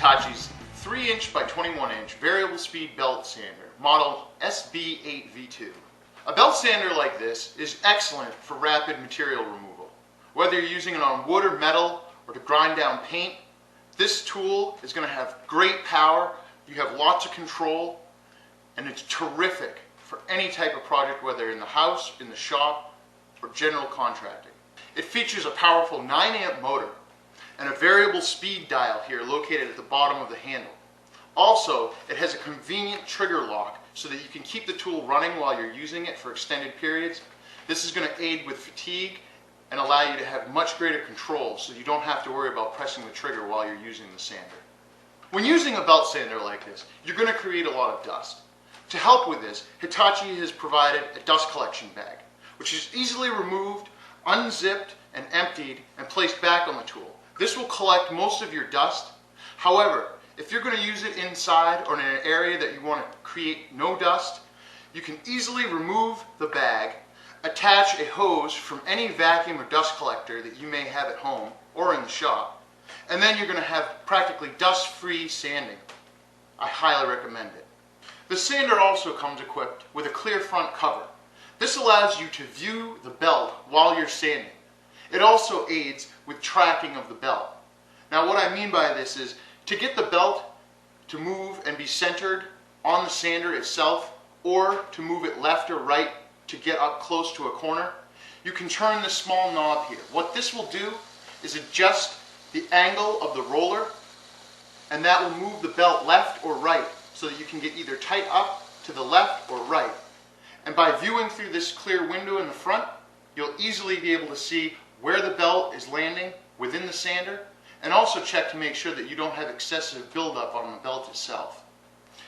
Hitachi's 3" by 21" variable speed belt sander, model SB8V2. A belt sander like this is excellent for rapid material removal. Whether you're using it on wood or metal or to grind down paint, this tool is going to have great power, you have lots of control, and it's terrific for any type of project, whether in the house, in the shop, or general contracting. It features a powerful 9-amp motor and a variable speed dial here located at the bottom of the handle. Also, it has a convenient trigger lock so that you can keep the tool running while you're using it for extended periods. This is going to aid with fatigue and allow you to have much greater control so you don't have to worry about pressing the trigger while you're using the sander. When using a belt sander like this, you're going to create a lot of dust. To help with this, Hitachi has provided a dust collection bag, which is easily removed, unzipped, and emptied and placed back on the tool. This will collect most of your dust. However, if you're going to use it inside or in an area that you want to create no dust, you can easily remove the bag, attach a hose from any vacuum or dust collector that you may have at home or in the shop, and then you're going to have practically dust-free sanding. I highly recommend it. The sander also comes equipped with a clear front cover. This allows you to view the belt while you're sanding. It also aids with tracking of the belt. Now what I mean by this is, to get the belt to move and be centered on the sander itself, or to move it left or right to get up close to a corner, you can turn this small knob here. What this will do is adjust the angle of the roller, and that will move the belt left or right so that you can get either tight up to the left or right. And by viewing through this clear window in the front, you'll easily be able to see where the belt is landing within the sander, and also check to make sure that you don't have excessive buildup on the belt itself.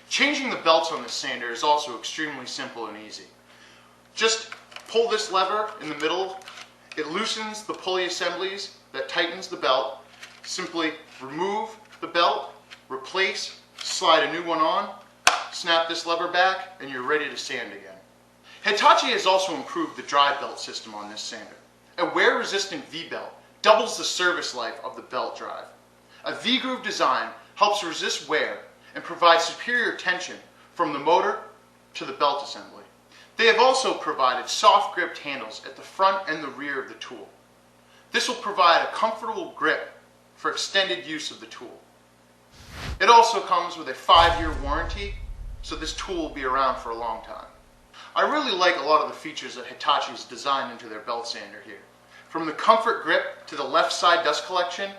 Changing the belts on this sander is also extremely simple and easy. Just pull this lever in the middle. It loosens the pulley assemblies that tightens the belt. Simply remove the belt, replace, slide a new one on, snap this lever back, and you're ready to sand again. Hitachi has also improved the drive belt system on this sander. A wear-resistant V-belt doubles the service life of the belt drive. A V-groove design helps resist wear and provides superior tension from the motor to the belt assembly. They have also provided soft gripped handles at the front and the rear of the tool. This will provide a comfortable grip for extended use of the tool. It also comes with a 5-year warranty, so this tool will be around for a long time. I really like a lot of the features that Hitachi has designed into their belt sander here. From the comfort grip to the left side dust collection,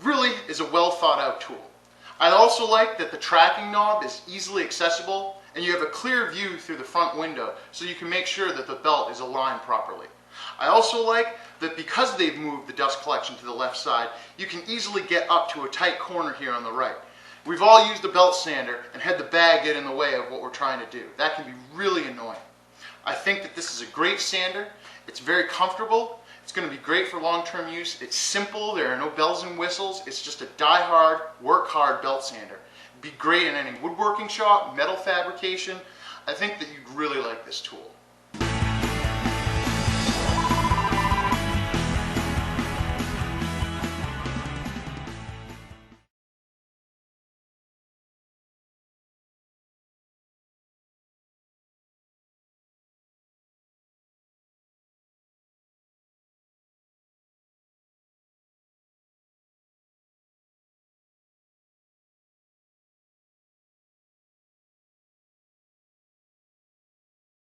really is a well thought out tool. I also like that the tracking knob is easily accessible and you have a clear view through the front window so you can make sure that the belt is aligned properly. I also like that because they've moved the dust collection to the left side, you can easily get up to a tight corner here on the right. We've all used a belt sander and had the bag get in the way of what we're trying to do. That can be really annoying. I think that this is a great sander. It's very comfortable. It's going to be great for long-term use. It's simple. There are no bells and whistles. It's just a die-hard, work-hard belt sander. It'd be great in any woodworking shop, metal fabrication. I think that you'd really like this tool.